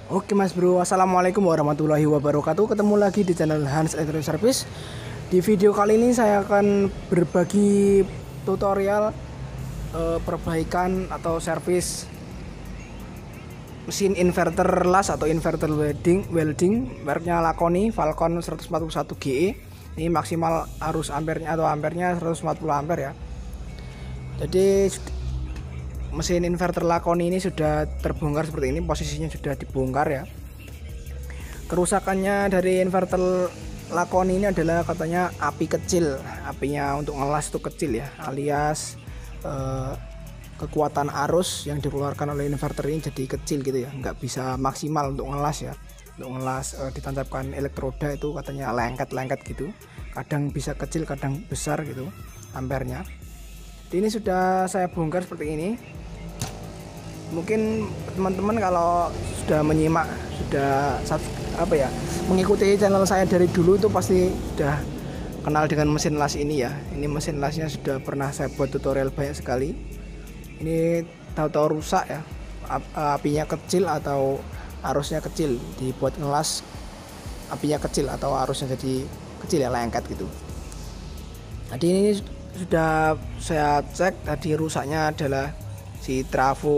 Oke Mas Bro, Assalamualaikum warahmatullahi wabarakatuh. Ketemu lagi di channel Hans Electric Service. Di video kali ini saya akan berbagi tutorial perbaikan atau servis mesin inverter las atau inverter welding mereknya Laconi Falcon 141 GE. Ini maksimal arus ampernya atau ampernya 140 ampere ya. Jadi mesin inverter Laconi ini sudah terbongkar seperti ini, posisinya sudah dibongkar ya. Kerusakannya dari inverter Laconi ini adalah katanya api kecil, apinya untuk ngelas itu kecil ya, alias kekuatan arus yang dikeluarkan oleh inverter ini jadi kecil gitu ya, nggak bisa maksimal untuk ngelas ya. Untuk ngelas ditancapkan elektroda itu katanya lengket-lengket gitu, kadang bisa kecil kadang besar gitu ampernya. Ini sudah saya bongkar seperti ini. Mungkin teman-teman kalau sudah menyimak, sudah mengikuti channel saya dari dulu itu pasti sudah kenal dengan mesin las ini ya. Ini mesin lasnya sudah pernah saya buat tutorial banyak sekali. Ini tahu-tahu rusak ya, apinya kecil atau arusnya kecil, dibuat ngelas apinya kecil atau arusnya jadi kecil ya, lengket gitu. Tadi ini sudah saya cek, tadi rusaknya adalah si trafo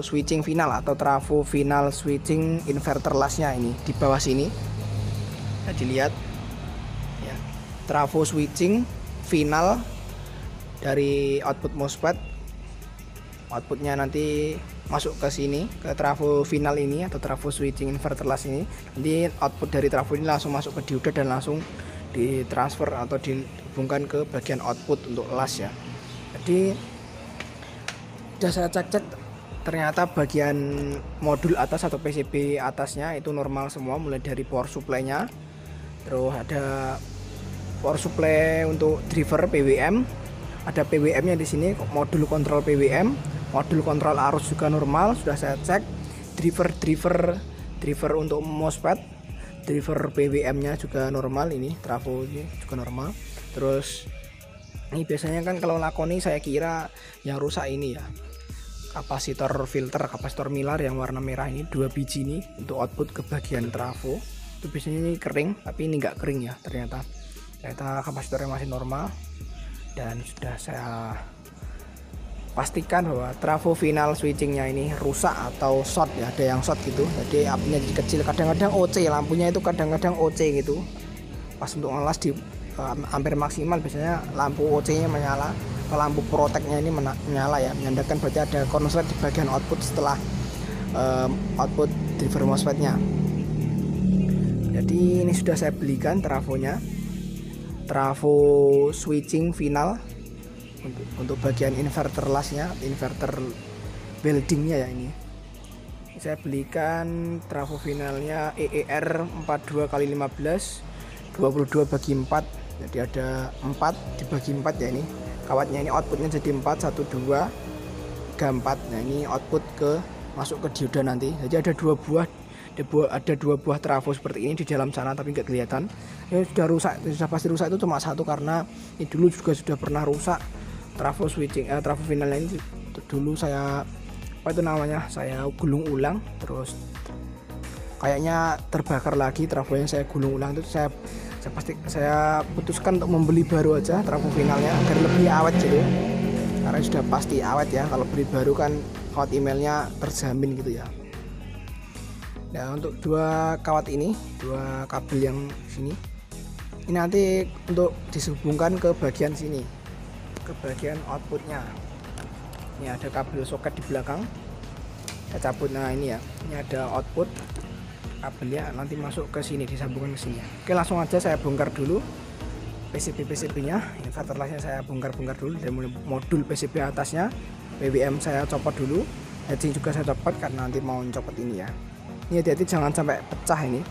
switching final atau trafo final switching inverter lasnya ini di bawah sini. Nah, dilihat ya, trafo switching final dari output MOSFET. Outputnya nanti masuk ke sini, ke trafo final ini atau trafo switching inverter las ini. Nanti output dari trafo ini langsung masuk ke dioda dan langsung ditransfer atau dihubungkan ke bagian output untuk las ya. Jadi sudah saya cek ternyata bagian modul atas atau PCB atasnya itu normal semua, mulai dari power supply-nya, terus ada power supply untuk driver PWM, ada PWM-nya di sini, modul kontrol PWM, modul kontrol arus juga normal, sudah saya cek. Driver untuk MOSFET, driver PWM-nya juga normal, ini trafo juga normal. Terus ini biasanya kan kalau Laconi saya kira yang rusak ini ya, kapasitor filter, kapasitor milar yang warna merah ini, 2 biji ini untuk output ke bagian trafo. Itu biasanya ini kering, tapi ini enggak kering ya, ternyata kapasitornya masih normal. Dan sudah saya pastikan bahwa trafo final switchingnya ini rusak atau short ya, ada yang short gitu, jadi apinya jadi kecil, kadang-kadang OC, lampunya itu kadang-kadang OC gitu. Pas untuk ngelas di ampere maksimal biasanya lampu OC-nya menyala, lampu proteknya ini menyala ya, menandakan berarti ada konslet di bagian output setelah output driver MOSFET-nya. Jadi ini sudah saya belikan trafonya, trafo switching final untuk bagian inverter lasnya, inverter weldingnya ya. Ini saya belikan trafo finalnya EER 42x15 22/4, jadi ada 4 dibagi 4 ya. Ini kawatnya, ini outputnya jadi 4, 1, 2, 3, 4. Nah ini output ke masuk ke dioda nanti. Jadi ada dua buah trafo seperti ini di dalam sana, tapi nggak kelihatan. Ini sudah rusak, sudah pasti rusak, itu cuma satu karena ini dulu juga sudah pernah rusak trafo switching, trafo finalnya ini dulu saya saya gulung ulang, terus kayaknya terbakar lagi trafonya, saya gulung ulang, itu saya putuskan untuk membeli baru aja trafo finalnya agar lebih awet gitu, karena sudah pasti awet ya, kalau beli baru kan kawat emailnya terjamin gitu ya. Nah untuk dua kawat ini, dua kabel yang sini, ini nanti untuk disambungkan ke bagian sini, ke bagian outputnya. Ini ada kabel soket di belakang, saya cabut. Nah ini ya, ini ada output kabelnya, nanti masuk ke sini, disambungkan ke sini. Oke, langsung aja saya bongkar dulu PCB-nya. Inverter lasnya saya bongkar dulu, dari modul PCB atasnya, PWM saya copot dulu, heatsink juga saya copot karena nanti mau copot ini ya. Ini hati-hati jangan sampai pecah ini.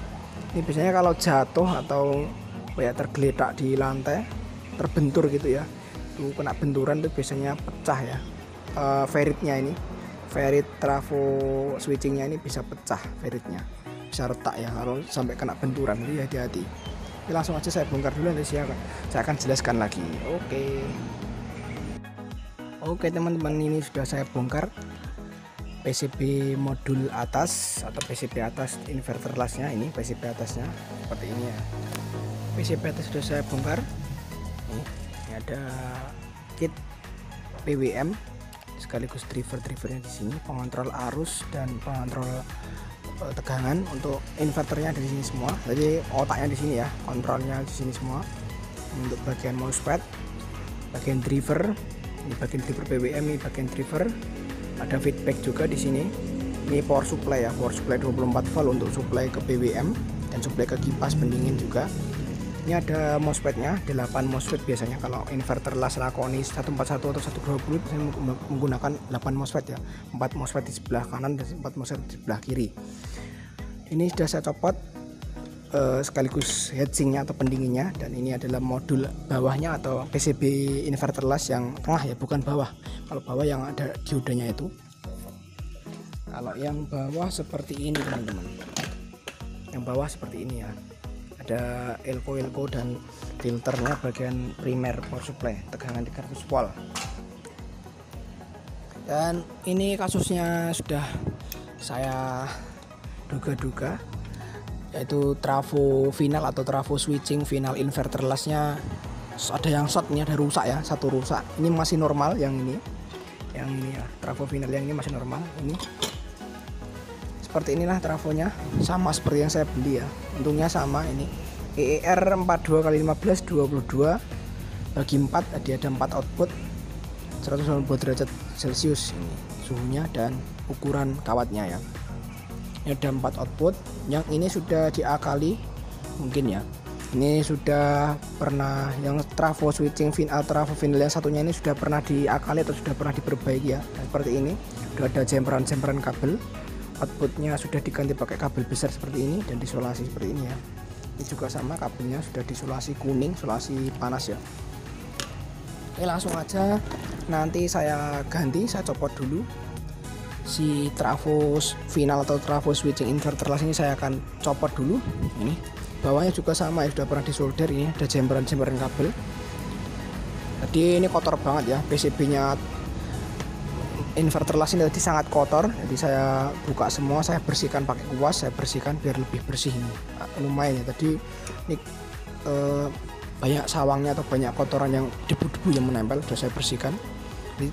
Ini biasanya kalau jatuh atau tergeletak di lantai, terbentur gitu ya, itu kena benturan itu biasanya pecah ya. Ferritnya ini, ferrit trafo switchingnya ini bisa pecah, ferritnya bisa retak ya kalau sampai kena benturan. Jadi hati-hati. Jadi langsung aja saya bongkar dulu, nanti saya akan jelaskan lagi. Oke teman-teman, ini sudah saya bongkar PCB modul atas atau PCB atas inverter lasnya. Ini PCB atasnya seperti ini ya. PCB atas sudah saya bongkar. Ini ada kit PWM sekaligus drivernya di sini, pengontrol arus dan pengontrol tegangan. Untuk inverternya di sini semua. Jadi otaknya di sini ya, kontrolnya di sini semua. Untuk bagian mousepad, bagian driver, ini bagian driver PWM, ini bagian driver. Ada feedback juga di sini. Ini power supply ya, power supply 24 volt untuk supply ke PWM dan supply ke kipas pendingin juga. Ini ada MOSFET-nya, 8 MOSFET biasanya kalau inverter las Lakoni 141 atau 120 biasanya menggunakan 8 MOSFET ya. 4 MOSFET di sebelah kanan dan 4 MOSFET di sebelah kiri. Ini sudah saya copot sekaligus heatsinknya atau pendinginnya, dan ini adalah modul bawahnya atau PCB inverter las yang tengah ya, bukan bawah. Kalau bawah yang ada diodanya itu. Kalau yang bawah seperti ini teman-teman. Yang bawah seperti ini ya. Ada elko dan filternya bagian primer power supply, tegangan 300 volt. Dan ini kasusnya sudah saya duga-duga, yaitu trafo final atau trafo switching final inverter lasnya ada yang short, ini ada rusak ya, satu rusak. Ini masih normal, yang ini ya, trafo final yang ini masih normal. Ini seperti inilah trafonya, sama seperti yang saya beli ya, untungnya sama. Ini EER 42x15 22 bagi 4, jadi ada 4 output 190 derajat Celcius ini suhunya dan ukuran kawatnya ya. Ini ada 4 output. Yang ini sudah diakali mungkin ya, ini sudah pernah, yang trafo switching final, trafo final yang satunya ini sudah pernah diakali atau sudah pernah diperbaiki ya. Dan seperti ini sudah ada jemperan kabel, outputnya sudah diganti pakai kabel besar seperti ini dan disolasi seperti ini ya. Ini juga sama, kabelnya sudah disolasi kuning, solasi panas ya. Oke, langsung aja nanti saya ganti, saya copot dulu si trafo final atau trafo switching inverter las ini. Saya akan copot dulu. Ini bawahnya juga sama ya, sudah pernah disolder. Ini ada jemperan kabel. Jadi ini kotor banget ya, PCB nya inverter las ini tadi sangat kotor. Jadi saya buka semua, saya bersihkan pakai kuas, saya bersihkan biar lebih bersih. Ini lumayan ya, tadi ini banyak sawangnya atau banyak kotoran yang debu-debu yang menempel, sudah saya bersihkan. Jadi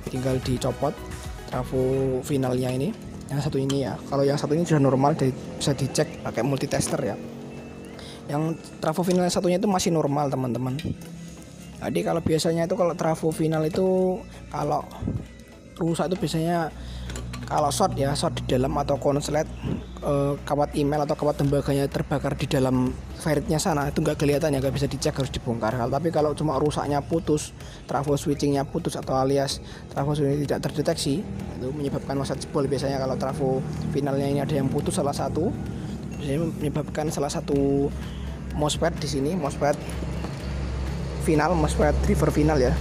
tinggal dicopot trafo finalnya ini, yang satu ini ya. Kalau yang satu ini sudah normal, jadi bisa dicek pakai multitester ya. Yang trafo final satunya itu masih normal teman-teman. Jadi kalau biasanya itu kalau trafo final itu kalau rusak itu biasanya kalau short ya, short di dalam atau konslet kawat email atau kawat tembaganya terbakar di dalam ferritnya sana, itu nggak kelihatan ya, nggak bisa dicek, harus dibongkar. Tapi kalau cuma rusaknya putus, trafo switchingnya putus atau alias trafo switching tidak terdeteksi, itu menyebabkan masa jebol. Biasanya kalau trafo finalnya ini ada yang putus salah satu, biasanya menyebabkan salah satu MOSFET di sini, MOSFET final, MOSFET driver final ya.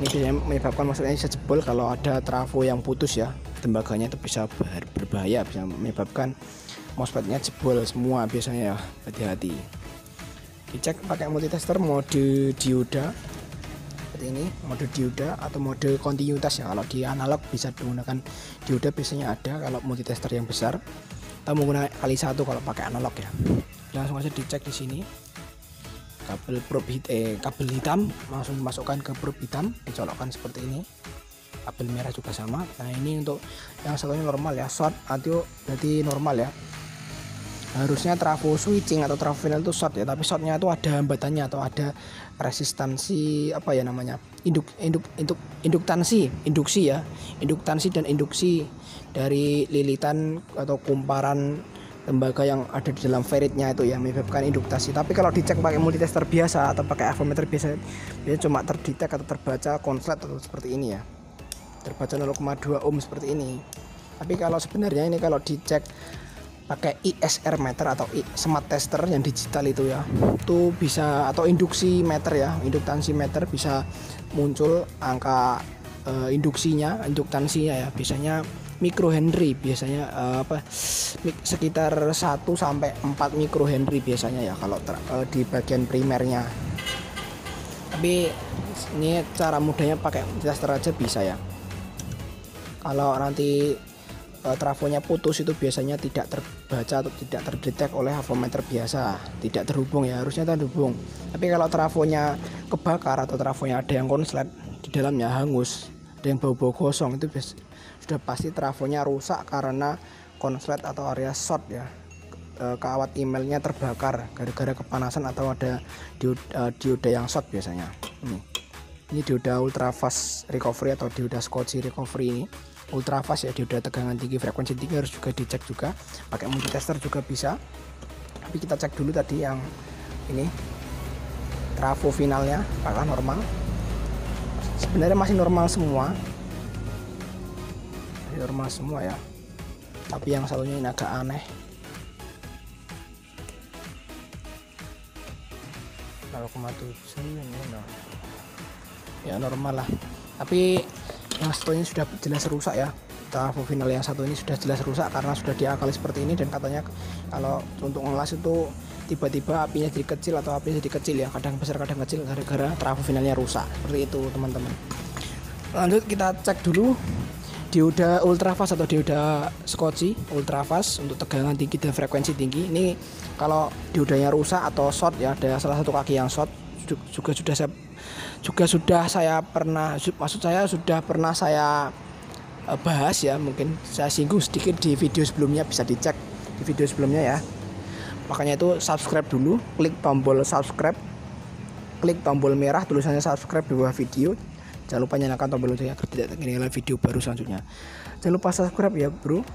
Ini biasanya menyebabkan maksudnya bisa jebol kalau ada trafo yang putus ya, tembaganya itu bisa berbahaya, bisa menyebabkan MOSFET-nya jebol semua biasanya ya. Hati-hati. Dicek pakai multitester mode dioda seperti ini, mode dioda atau mode kontinuitas ya. Kalau di analog bisa menggunakan dioda, biasanya ada kalau multitester yang besar, atau menggunakan kali 1 kalau pakai analog ya. Langsung aja dicek di sini. Kabel hitam langsung dimasukkan ke probe hitam, dicolokkan seperti ini. Kabel merah juga sama. Nah ini untuk yang satunya normal ya, short atau berarti normal ya. Harusnya trafo switching atau trafo final itu short ya, tapi shortnya itu ada hambatannya atau ada resistansi apa ya namanya, induksi ya, induktansi dan induksi dari lilitan atau kumparan tembaga yang ada di dalam ferritnya itu ya, menyebabkan induktasi. Tapi kalau dicek pakai multitester biasa atau pakai avometer biasa, biasanya cuma terdetek atau terbaca konslet atau seperti ini ya, terbaca 0,2 ohm seperti ini. Tapi kalau sebenarnya ini kalau dicek pakai ISR meter atau smart tester yang digital itu ya, itu bisa, atau induksi meter ya, induktansi meter, bisa muncul angka induksinya, induktansinya ya, biasanya mikrohenry biasanya, sekitar 1 sampai 4 mikrohenry biasanya ya kalau di bagian primernya. Tapi ini cara mudahnya pakai tester aja bisa ya. Kalau nanti trafonya putus itu biasanya tidak terbaca atau tidak terdetek oleh avometer biasa, tidak terhubung ya, harusnya terhubung. Tapi kalau trafonya kebakar atau trafonya ada yang konslet di dalamnya hangus, ada yang bau-bau gosong, itu sudah pasti trafonya rusak karena konslet atau area short ya. Kawat emailnya terbakar gara-gara kepanasan atau ada dioda yang short biasanya. Ini dioda ultrafast recovery atau dioda Schottky recovery ini. Ultrafast ya, dioda tegangan tinggi, frekuensi tinggi, harus juga dicek juga pakai multitester juga bisa. Tapi kita cek dulu tadi yang ini trafo finalnya apakah normal. Sebenarnya masih normal semua, ya, tapi yang satunya ini agak aneh. 0,7 ya, normal lah, tapi yang satu ini sudah jelas rusak ya. Trafo final yang satu ini sudah jelas rusak karena sudah diakali seperti ini, dan katanya kalau untuk ngelas itu tiba-tiba apinya jadi kecil atau apinya jadi kecil ya, kadang besar kadang kecil gara-gara trafo finalnya rusak seperti itu teman-teman. Lanjut kita cek dulu dioda ultrafast atau dioda Schottky ultrafast untuk tegangan tinggi dan frekuensi tinggi. Ini kalau diodanya rusak atau short ya, ada salah satu kaki yang short, sudah saya pernah bahas ya, mungkin saya singgung sedikit di video sebelumnya, bisa dicek di video sebelumnya ya. Makanya itu subscribe dulu, klik tombol subscribe, klik tombol merah tulisannya subscribe di bawah video. Jangan lupa nyalakan tombol loncengnya agar tidak ketinggalan video baru selanjutnya. Jangan lupa subscribe ya bro,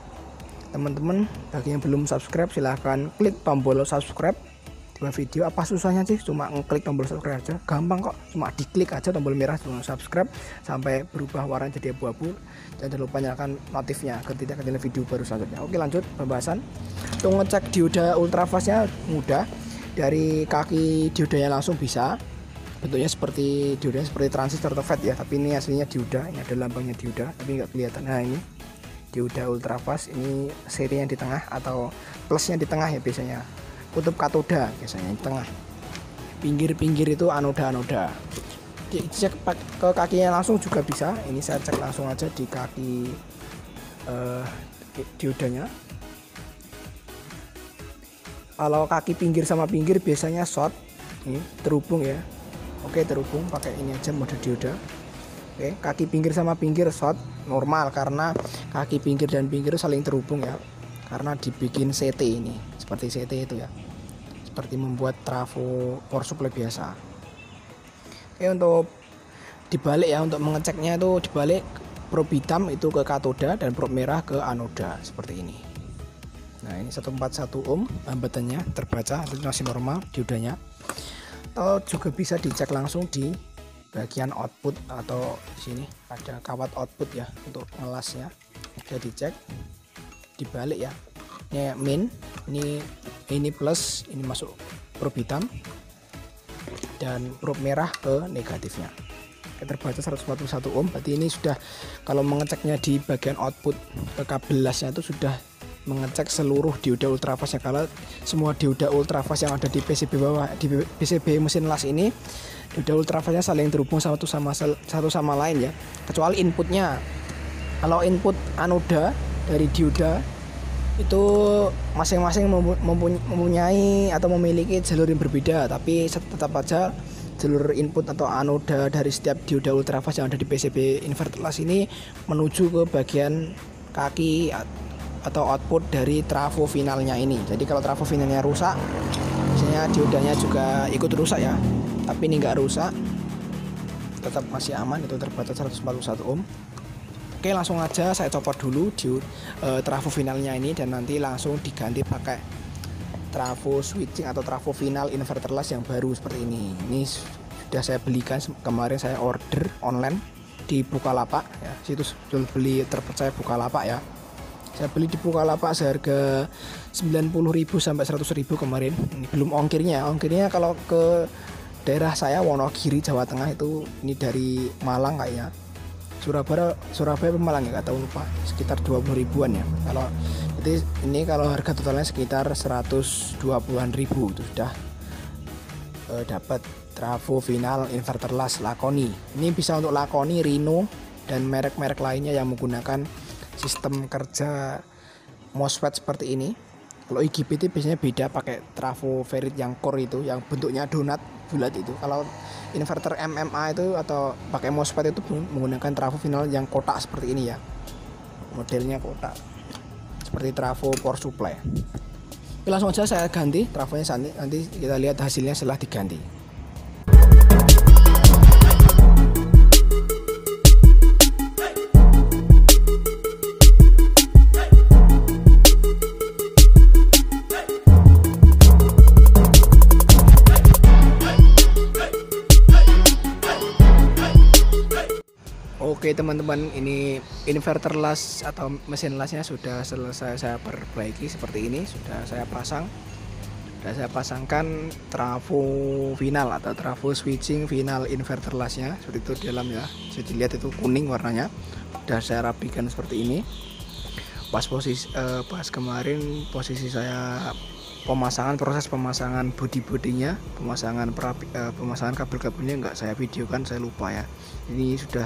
teman-teman. Bagi yang belum subscribe silahkan klik tombol subscribe di bawah video. Apa susahnya sih, cuma ngeklik tombol subscribe aja, gampang kok, cuma diklik aja tombol merah subscribe sampai berubah warna jadi abu-abu. Jangan lupa nyalakan notifnya agar tidak ketinggalan video baru selanjutnya. Oke, lanjut pembahasan. Untuk ngecek dioda ultrafastnya mudah, dari kaki diodanya langsung bisa. Bentuknya seperti dioda, seperti transistor atau FET ya, tapi ini aslinya dioda. Ini ada lambangnya dioda tapi nggak kelihatan. Nah, ini dioda ultrafast, ini serinya di tengah atau plusnya di tengah ya, biasanya kutub katoda biasanya di tengah, pinggir-pinggir itu anoda. Dicek ke kakinya langsung juga bisa. Ini saya cek langsung aja di kaki diodanya. Kalau kaki pinggir sama pinggir biasanya short, ini terhubung ya. Oke, terhubung, pakai ini aja mode dioda. Oke, kaki pinggir sama pinggir short normal karena kaki pinggir dan pinggir saling terhubung ya, karena dibikin CT ini, seperti CT itu ya, seperti membuat trafo power supply biasa. Oke, untuk dibalik ya, untuk mengeceknya itu dibalik, probe hitam itu ke katoda dan probe merah ke anoda seperti ini. Nah, ini 141 ohm hambatannya terbaca, itu masih normal diodanya. Atau juga bisa dicek langsung di bagian output, atau di sini ada kawat output ya untuk ngelasnya, bisa dicek dibalik ya. Ini min, ini plus, ini masuk probe hitam dan probe merah ke negatifnya. Terbaca 141 ohm, berarti ini sudah, kalau mengeceknya di bagian output ke kabel lasnya itu sudah mengecek seluruh dioda ultrafast ya. Kalau semua dioda ultrafast yang ada di PCB bawah, di PCB mesin las ini, dioda ultrafastnya saling terhubung satu sama lain ya, kecuali inputnya. Kalau input anoda dari dioda itu masing-masing mempunyai atau memiliki jalur yang berbeda, tapi tetap aja jalur input atau anoda dari setiap dioda ultrafast yang ada di PCB inverter las ini menuju ke bagian kaki atau output dari trafo finalnya ini. Jadi kalau trafo finalnya rusak, biasanya diodanya juga ikut rusak ya. Tapi ini enggak rusak, tetap masih aman, itu terbaca 141 ohm. Oke, langsung aja saya copot dulu di trafo finalnya ini, dan nanti langsung diganti pakai trafo switching atau trafo final inverter las yang baru seperti ini. Ini sudah saya belikan kemarin, saya order online di Bukalapak ya, situs jual beli terpercaya Bukalapak ya. Saya beli di Bukalapak seharga 90.000 sampai 100.000 kemarin. Ini belum ongkirnya. Ongkirnya kalau ke daerah saya Wonogiri Jawa Tengah itu, ini dari Malang kayaknya. Surabaya Malang ya, nggak tahu, lupa. Sekitar 20 ribuan ya. Kalau jadi ini kalau harga totalnya sekitar 120-an ribu itu sudah dapat trafo final inverter las Lakoni. Ini bisa untuk Lakoni, Rhino, dan merek-merek lainnya yang menggunakan sistem kerja MOSFET seperti ini. Kalau IGBT biasanya beda, pakai trafo ferrit yang core itu, yang bentuknya donat bulat itu. Kalau inverter MMA itu atau pakai MOSFET itu menggunakan trafo final yang kotak seperti ini ya. Modelnya kotak. Seperti trafo power supply. Oke, langsung aja saya ganti trafonya, nanti kita lihat hasilnya setelah diganti. Oke teman-teman, ini inverter las atau mesin lasnya sudah selesai saya perbaiki seperti ini. Sudah saya pasangkan trafo final atau trafo switching final inverter lasnya seperti itu di dalam ya. Bisa dilihat itu kuning warnanya. Sudah saya rapikan seperti ini. Pas kemarin posisi saya proses pemasangan bodinya, pemasangan kabel-kabelnya nggak saya videokan, saya lupa ya. Ini sudah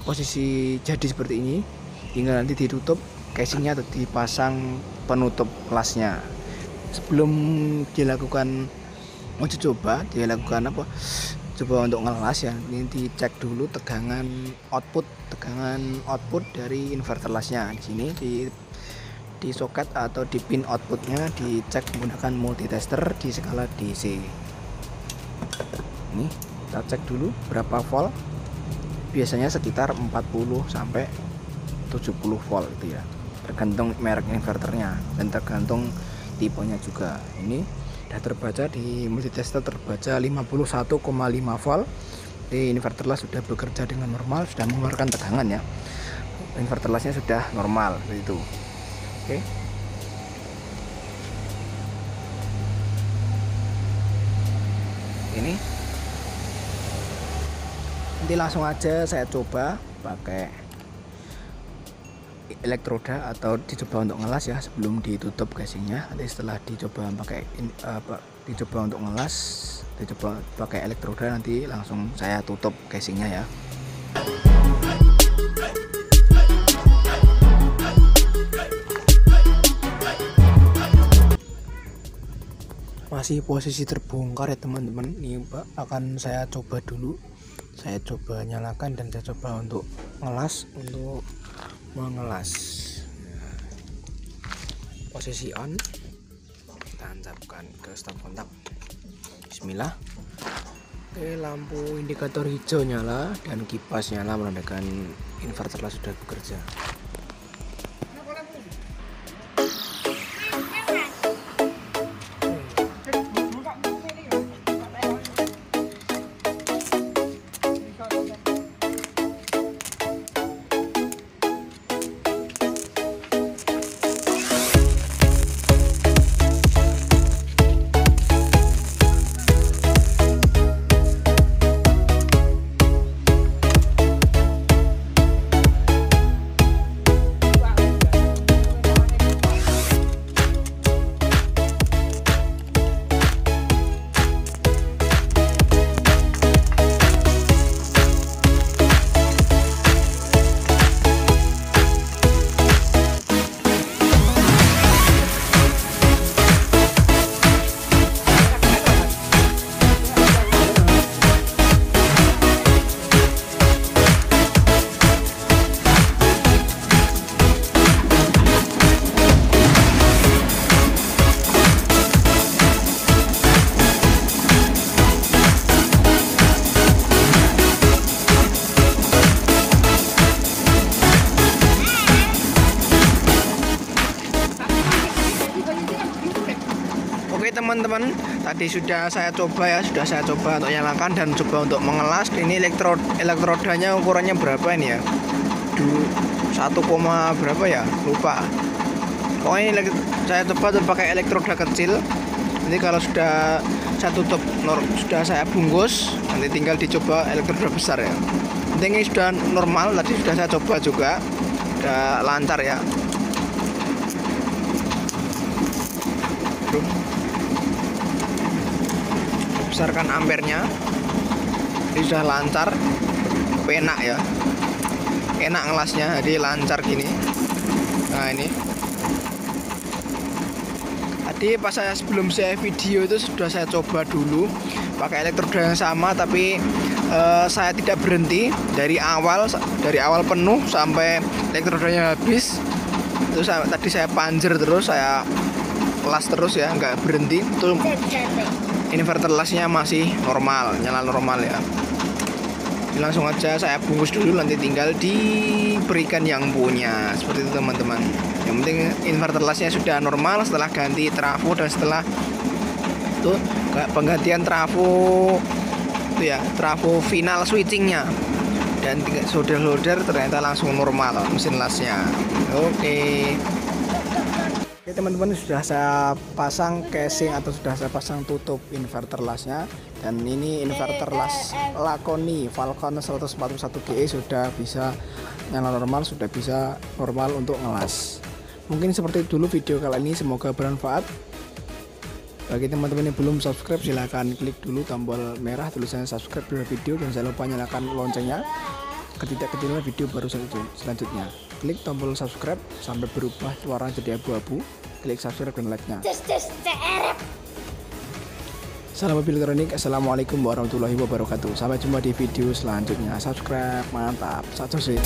posisi jadi seperti ini, tinggal nanti ditutup casingnya atau dipasang penutup lasnya. Sebelum dilakukan coba untuk ngelas ya, ini dicek dulu tegangan output dari inverter lasnya. Di sini di soket atau di pin outputnya dicek menggunakan multitester di skala DC. Ini kita cek dulu berapa volt. Biasanya sekitar 40 sampai 70 volt itu ya, tergantung merek inverternya dan tergantung tipenya juga. Ini sudah terbaca di multitester, terbaca 51,5 volt. Jadi inverter las sudah bekerja dengan normal, sudah mengeluarkan tegangan ya. Inverter lasnya sudah normal seperti itu. Oke. Ini nanti langsung aja saya coba pakai elektroda atau dicoba untuk ngelas ya, sebelum ditutup casingnya. Nanti setelah dicoba untuk ngelas, dicoba pakai elektroda, nanti langsung saya tutup casingnya ya. Masih posisi terbongkar ya teman-teman. Ini akan saya coba dulu. Saya coba nyalakan dan saya coba untuk mengelas. Posisi on, kita tancapkan ke stop kontak. Bismillah. Oke, lampu indikator hijau nyala dan kipas nyala, menandakan inverter las sudah bekerja. Teman-teman, tadi sudah saya coba untuk nyalakan dan coba untuk mengelas. Ini elektrodanya ukurannya berapa ini ya, 1, berapa ya, lupa. Pokoknya ini saya coba untuk pakai elektroda kecil. Nanti kalau sudah saya tutup, sudah saya bungkus, nanti tinggal dicoba elektroda besar ya. Ini sudah normal, tadi sudah saya coba juga, sudah lancar ya. Besarkan ampernya, ini sudah lancar, penak ya. enak ngelasnya, jadi lancar gini. Nah ini tadi pas sebelum saya video itu sudah saya coba dulu pakai elektroda yang sama, tapi saya tidak berhenti dari awal penuh sampai elektrodanya habis. Terus tadi saya panjer terus, saya las terus ya, nggak berhenti. Itu inverter lasnya masih normal, nyala normal ya. Langsung aja saya bungkus dulu, nanti tinggal diberikan yang punya. Seperti itu teman-teman. Yang penting inverter lasnya sudah normal setelah ganti trafo, dan setelah itu penggantian trafo itu ya, trafo final switchingnya, dan solder ternyata langsung normal mesin lasnya. Oke teman-teman, sudah saya pasang casing atau sudah saya pasang tutup inverter lasnya, dan ini inverter las Lakoni Falcon 141 GE sudah bisa nyala normal, sudah bisa normal untuk ngelas. Mungkin seperti itu dulu video kali ini, semoga bermanfaat. Bagi teman-teman yang belum subscribe, silahkan klik dulu tombol merah tulisannya subscribe di video, dan jangan lupa nyalakan loncengnya ketika-ketika video baru selanjutnya. Klik tombol subscribe sampai berubah warna jadi abu-abu, klik subscribe dan like-nya. Salam mobil elektronik, assalamualaikum warahmatullahi wabarakatuh. Sampai jumpa di video selanjutnya. Subscribe, mantap, satu sih.